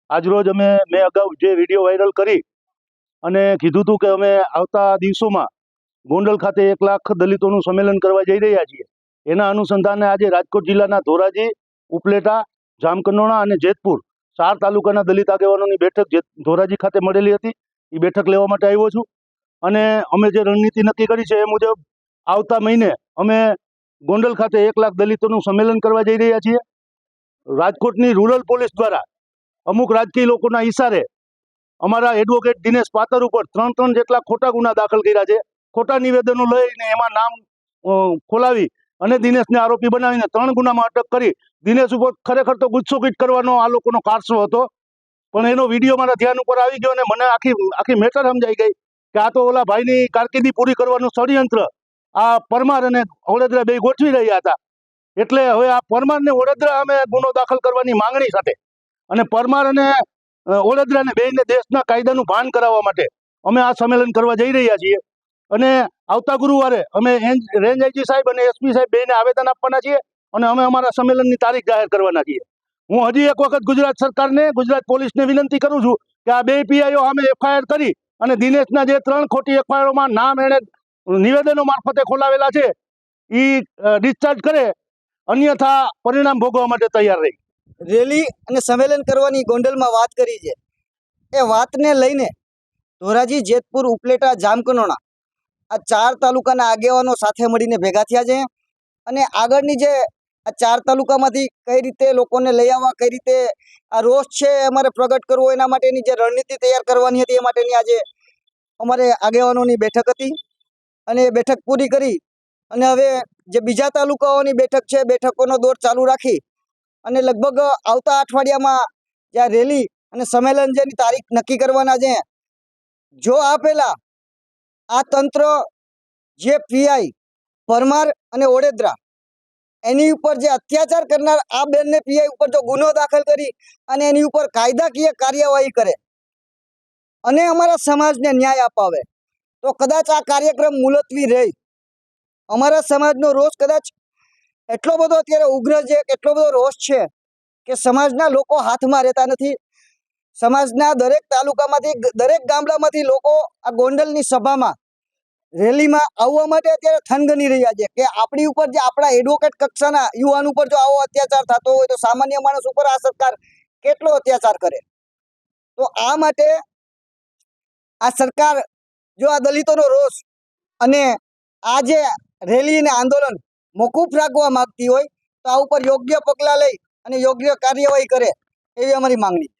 આજરોજ મેં અગાઉ જે વિડીયો વાયરલ કરી અને કીધું હતું કે અમે આવતા દિવસોમાં ગોંડલ ખાતે 1 લાખ દલિતોનું સંમેલન કરવા જઈ રહ્યા છીએ. એના અનુસંધાને આજે રાજકોટ જિલ્લાના ધોરાજી, ઉપલેટા, જામકંડોરણા અને જેતપુર 4 તાલુકાના દલિત આગેવાનોની બેઠક ધોરાજી ખાતે મળેલી હતી. એ બેઠક લેવા માટે આવ્યો છું અને અમે જે રણનીતિ નક્કી કરી છે એ મુજબ આવતા મહિને અમે ગોંડલ ખાતે 1 લાખ દલિતોનું સંમેલન કરવા જઈ રહ્યા છીએ. રાજકોટની રૂરલ પોલીસ દ્વારા અમુક રાજકીય લોકોના ઈશારે અમારા એડવોકેટ દિનેશ પાતર ઉપર 3 જેટલા ખોટા ગુના દાખલ કર્યા છે. ખોટા નિવેદનો લઈને એમાં નામ ખોલાવી અને દિનેશને આરોપી બનાવીને 3 ગુનામાં અટક કરી. દિનેશ ઉપર ખરેખર તો ગુસ્સોકીટ કરવાનો આ લોકોનો કારસો હતો, પણ એનો વિડીયો મારા ધ્યાન ઉપર આવી ગયો અને મને આખી મેટર સમજાઈ ગઈ કે આ તો ઓલા ભાઈની કારકિર્દી પૂરી કરવાનું ષડયંત્ર આ પરમાર અને ઓળેદરા બે ગોઠવી રહ્યા હતા. એટલે હવે આ પરમાર ને ઓળેદરા અમે ગુનો દાખલ કરવાની માંગણી સાથે અને પરમાર અને ઓળેદરાને બેયને દેશના કાયદાનું ભાન કરાવવા માટે અમે આ સંમેલન કરવા જઈ રહ્યા છીએ. અને આવતા ગુરુવારે અમે રેન્જ આઈજી સાહેબ અને એસપી સાહેબ બેયને આવેદન આપવાના છીએ અને અમે અમારા સંમેલનની તારીખ જાહેર કરવાના છીએ. હું હજી એક વખત ગુજરાત સરકારને, ગુજરાત પોલીસને વિનંતી કરું છું કે આ 2 પીઆઈઓ સામે એફઆઈઆર કરી અને દિનેશના જે 3 ખોટી એફઆઈઆરમાં નામ એણે નિવેદનો મારફતે ખોલાવેલા છે એ ડિસ્ચાર્જ કરે, અન્યથા પરિણામ ભોગવવા માટે તૈયાર રહી. રેલી અને સંમેલન કરવાની ગોંડલમાં વાત કરી છે. એ વાતને લઈને ધોરાજી, જેતપુર, ઉપલેટા, જામકંડોરણા આ 4 તાલુકાના આગેવાનો સાથે મળીને ભેગા થયા છે અને આગળની જે આ 4 તાલુકામાંથી કઈ રીતે લોકોને લઈ આવવા, કઈ રીતે આ રોષ છે અમારે પ્રગટ કરવો, એના માટેની જે રણનીતિ તૈયાર કરવાની હતી એ માટેની આજે અમારે આગેવાનોની બેઠક હતી અને એ બેઠક પૂરી કરી અને હવે જે બીજા તાલુકાઓની બેઠક છે, બેઠકોનો દોર ચાલુ રાખી અને લગભગ આવતા અઠવાડિયામાં જ્યાં રેલી અને સંમેલન જેની તારીખ નક્કી કરવાના છે. જો આ પહેલા આ તંત્ર જે પીઆઈ પરમાર અને ઓળેદરા એની ઉપર જે અત્યાચાર કરનાર આ બેનને પીઆઈ ઉપર જો ગુનો દાખલ કરી અને એની ઉપર કાયદાકીય કાર્યવાહી કરે અને અમારા સમાજને ન્યાય અપાવે તો કદાચ આ કાર્યક્રમ મુલતવી રહે. અમારા સમાજનો રોષ કદાચ એટલો બધો અત્યારે ઉગ્ર છે, એટલો બધો રોષ છે કે સમાજના લોકો હાથમાં રહેતા નથી. સમાજના દરેક તાલુકામાંથી, દરેક ગામડામાંથી લોકો આ ગોંડલની સભામાં, રેલીમાં આવવા માટે અત્યારે થનગની રહ્યા છે કે આપણી ઉપર જે આપણા એડવોકેટ કક્ષાના યુવાન ઉપર જો આવો અત્યાચાર થતો હોય તો સામાન્ય માણસ ઉપર આ સરકાર કેટલો અત્યાચાર કરે. તો આ માટે આ સરકાર જો આ દલિતોનો રોષ અને આ જે રેલી અને આંદોલન મોકૂફ રાખવા માંગતી હોય તો આ ઉપર યોગ્ય પગલાં લઈ અને યોગ્ય કાર્યવાહી કરે એવી અમારી માંગણી.